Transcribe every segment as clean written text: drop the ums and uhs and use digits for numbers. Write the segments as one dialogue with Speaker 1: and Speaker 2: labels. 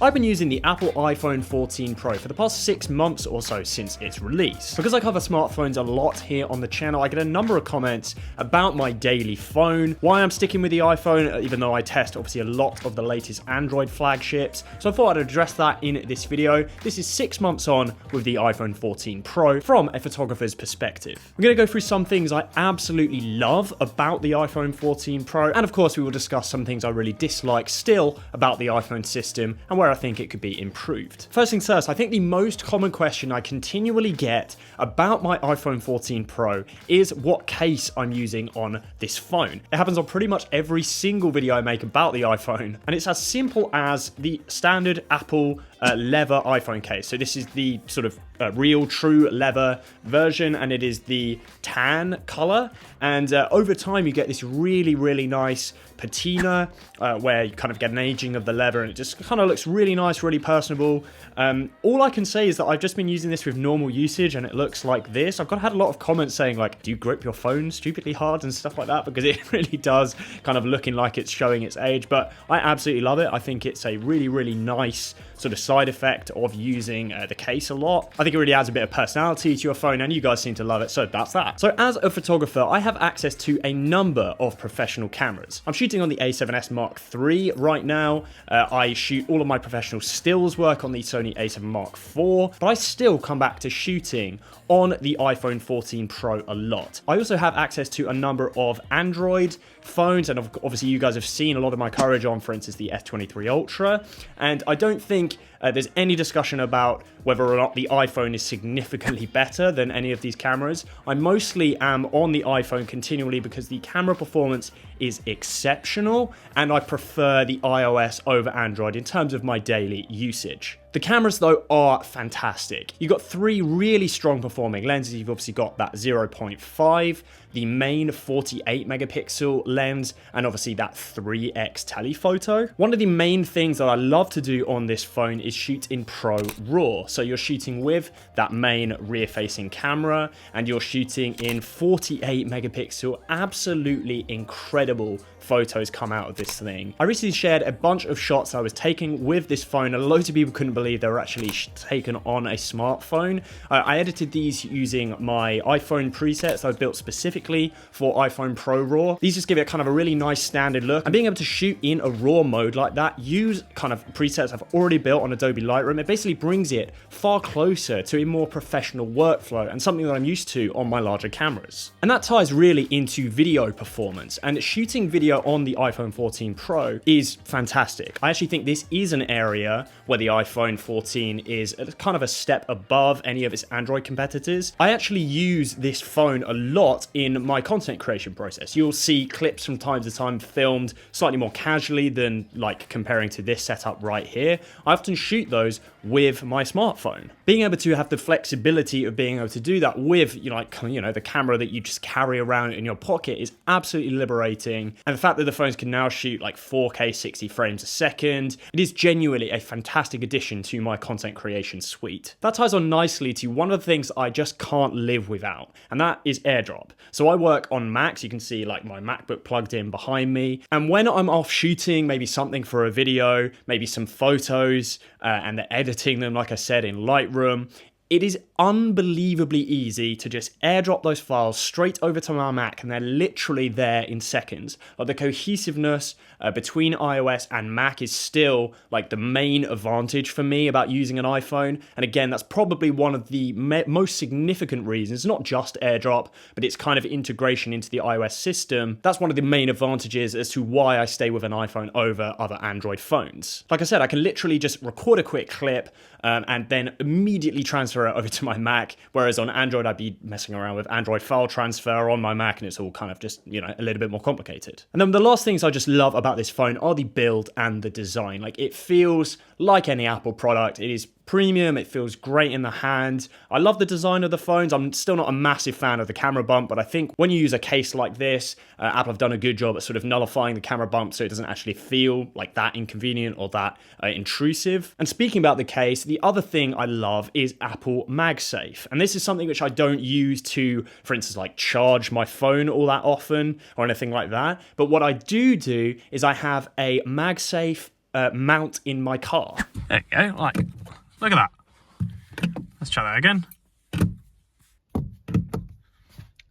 Speaker 1: I've been using the Apple iPhone 14 Pro for the past 6 months or so since its release. Because I cover smartphones a lot here on the channel, I get a number of comments about my daily phone, why I'm sticking with the iPhone, even though I test obviously a lot of the latest Android flagships. So I thought I'd address that in this video. This is 6 months on with the iPhone 14 Pro from a photographer's perspective. I'm going to go through some things I absolutely love about the iPhone 14 Pro, and of course we will discuss some things I really dislike still about the iPhone system and where I think it could be improved. First things first, I think the most common question I continually get about my iPhone 14 Pro is what case I'm using on this phone. It happens on pretty much every single video I make about the iPhone, and it's as simple as the standard Apple leather iPhone case. So this is the sort of real true leather version, and it is the tan color, and over time you get this really nice patina where you kind of get an aging of the leather, and it just kind of looks really nice, really personable. All I can say is that I've just been using this with normal usage and it looks like this. I've had a lot of comments saying like, do you grip your phone stupidly hard and stuff like that, because it really does kind of looking like it's showing its age. But I absolutely love it. I think it's a really nice sort of side effect of using the case a lot. I think it really adds a bit of personality to your phone, and you guys seem to love it, so that's that. So as a photographer, I have access to a number of professional cameras. I'm shooting on the A7S Mark III right now. I shoot all of my professional stills work on the Sony A7 Mark IV, but I still come back to shooting on the iPhone 14 Pro a lot. I also have access to a number of Android phones, and obviously you guys have seen a lot of my coverage on, for instance, the S23 Ultra, and I don't think there's any discussion about whether or not the iPhone is significantly better than any of these cameras. I mostly am on the iPhone continually because the camera performance is exceptional, and I prefer the iOS over Android in terms of my daily usage. The cameras, though, are fantastic. You've got 3 really strong performing lenses. You've obviously got that 0.5, the main 48 megapixel lens, and obviously that 3x telephoto. One of the main things that I love to do on this phone is shoot in Pro RAW. So you're shooting with that main rear-facing camera, and you're shooting in 48 megapixel, absolutely incredible photos come out of this thing. I recently shared a bunch of shots I was taking with this phone, and loads of people couldn't believe they were actually taken on a smartphone. I edited these using my iPhone presets I've built specifically for iPhone Pro RAW. These just give it kind of a really nice standard look, and being able to shoot in a RAW mode like that, use kind of presets I've already built on Adobe Lightroom, it basically brings it far closer to a more professional workflow and something that I'm used to on my larger cameras. And that ties really into video performance, and shooting video on the iPhone 14 Pro is fantastic. I actually think this is an area where the iPhone 14 is kind of a step above any of its Android competitors. I actually use this phone a lot in my content creation process. You'll see clips from time to time filmed slightly more casually than like comparing to this setup right here. I often shoot those with my smartphone. Being able to have the flexibility of being able to do that with, the camera that you just carry around in your pocket is absolutely liberating. And the fact that the phones can now shoot like 4K 60 frames a second, it is genuinely a fantastic addition to my content creation suite. That ties on nicely to one of the things I just can't live without, and that is Airdrop. So I work on Macs. You can see like my MacBook plugged in behind me, and when I'm off shooting maybe something for a video, maybe some photos, and they're editing them, like I said, in Lightroom, it is unbelievably easy to just airdrop those files straight over to my Mac, and they're literally there in seconds. Like the cohesiveness between iOS and Mac is still like the main advantage for me about using an iPhone. And again, that's probably one of the most significant reasons, not just airdrop, but its kind of integration into the iOS system. That's one of the main advantages as to why I stay with an iPhone over other Android phones. Like I said, I can literally just record a quick clip and then immediately transfer it over to my Mac, whereas on Android I'd be messing around with Android file transfer on my Mac, and it's all kind of just, a little bit more complicated. And then the last things I just love about this phone are the build and the design. Like, it feels like any Apple product. It is premium, it feels great in the hand. I love the design of the phones. I'm still not a massive fan of the camera bump, but I think when you use a case like this, Apple have done a good job at sort of nullifying the camera bump so it doesn't actually feel like that inconvenient or that intrusive. And speaking about the case, the other thing I love is Apple Magsafe. And this is something which I don't use to, for instance, like charge my phone all that often or anything like that. But what I do is I have a Magsafe mount in my car.
Speaker 2: There you go, like, look at that. Let's try that again.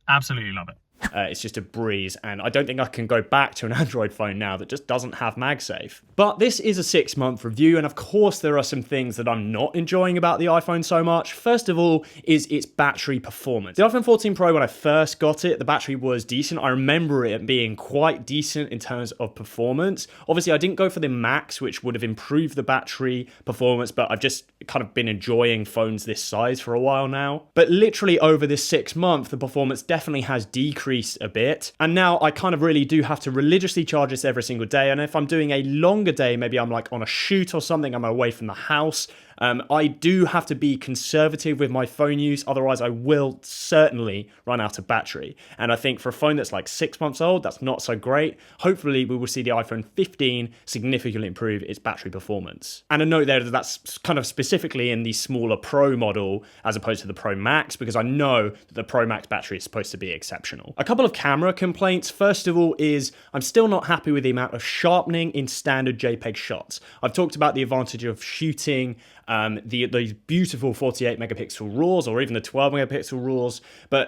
Speaker 2: Absolutely love it.
Speaker 1: It's just a breeze, and I don't think I can go back to an Android phone now that just doesn't have MagSafe. But this is a 6-month review, and of course there are some things that I'm not enjoying about the iPhone so much. First of all is its battery performance. The iPhone 14 Pro, when I first got it, the battery was decent. I remember it being quite decent in terms of performance. Obviously, I didn't go for the Max, which would have improved the battery performance, but I've just kind of been enjoying phones this size for a while now. But literally over this 6 month, the performance definitely has decreased a bit, and now I kind of really do have to religiously charge this every single day. And if I'm doing a longer day, maybe I'm like on a shoot or something, I'm away from the house, I do have to be conservative with my phone use, otherwise I will certainly run out of battery. And I think for a phone that's like 6 months old, that's not so great. Hopefully we will see the iPhone 15 significantly improve its battery performance. And a note there that that's kind of specifically in the smaller Pro model as opposed to the Pro Max, because I know that the Pro Max battery is supposed to be exceptional. A couple of camera complaints. First of all is I'm still not happy with the amount of sharpening in standard JPEG shots. I've talked about the advantage of shooting these beautiful 48 megapixel RAWs or even the 12 megapixel RAWs,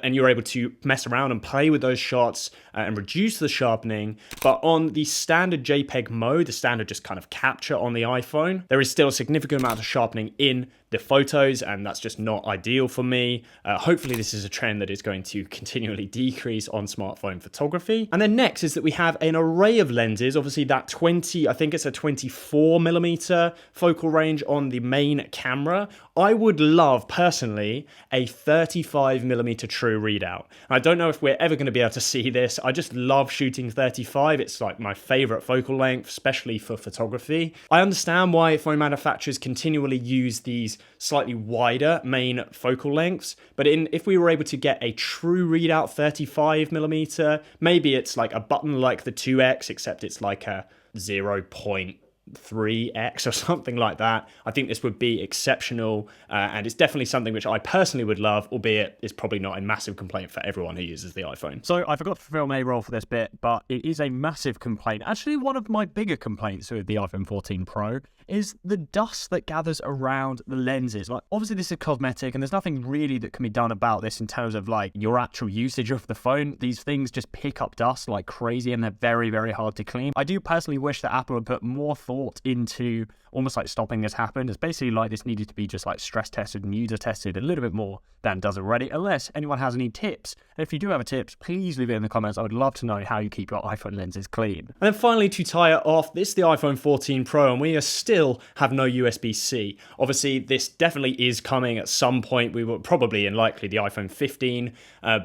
Speaker 1: and you're able to mess around and play with those shots and reduce the sharpening. But on the standard JPEG mode, the standard just kind of capture on the iPhone, there is still a significant amount of sharpening in the photos, and that's just not ideal for me. Hopefully this is a trend that is going to continually decrease on smartphone photography. And then next is that we have an array of lenses. Obviously that 20, I think it's a 24mm focal range on the main camera. I would love, personally, a 35mm true readout. I don't know if we're ever going to be able to see this. I just love shooting 35. It's like my favorite focal length, especially for photography. I understand why phone manufacturers continually use these slightly wider main focal lengths, but if we were able to get a true readout 35mm, maybe it's like a button like the 2X, except it's like a 0.3x or something like that. I think this would be exceptional, and it's definitely something which I personally would love, albeit it's probably not a massive complaint for everyone who uses the iPhone.
Speaker 3: So I forgot to film a roll for this bit, but it is a massive complaint. Actually, one of my bigger complaints with the iPhone 14 Pro is the dust that gathers around the lenses. Like, obviously this is cosmetic and there's nothing really that can be done about this in terms of like your actual usage of the phone. These things just pick up dust like crazy and they're very, very hard to clean. I do personally wish that Apple would put more thought into almost like stopping this happen. It's basically like this needed to be just like stress tested and user tested a little bit more than does already, unless anyone has any tips. And if you do have a tips, please leave it in the comments. I would love to know how you keep your iPhone lenses clean.
Speaker 1: And then finally, to tie it off, this is the iPhone 14 Pro, and we still have no USB-C. Obviously, this definitely is coming at some point. We will probably, and likely, the iPhone 15,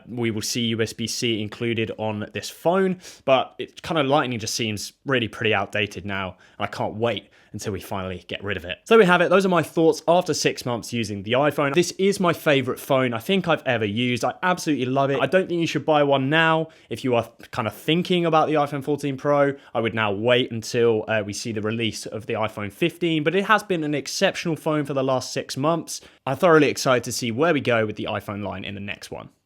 Speaker 1: we will see USB-C included on this phone, but it kind of Lightning just seems really pretty outdated now, and I can't wait until we finally get rid of it. So we have it. Those are my thoughts after 6 months using the iPhone. This is my favorite phone I think I've ever used. I absolutely love it. I don't think you should buy one now. If you are kind of thinking about the iPhone 14 Pro, I would now wait until we see the release of the iPhone 15, but it has been an exceptional phone for the last 6 months. I'm thoroughly excited to see where we go with the iPhone line in the next one.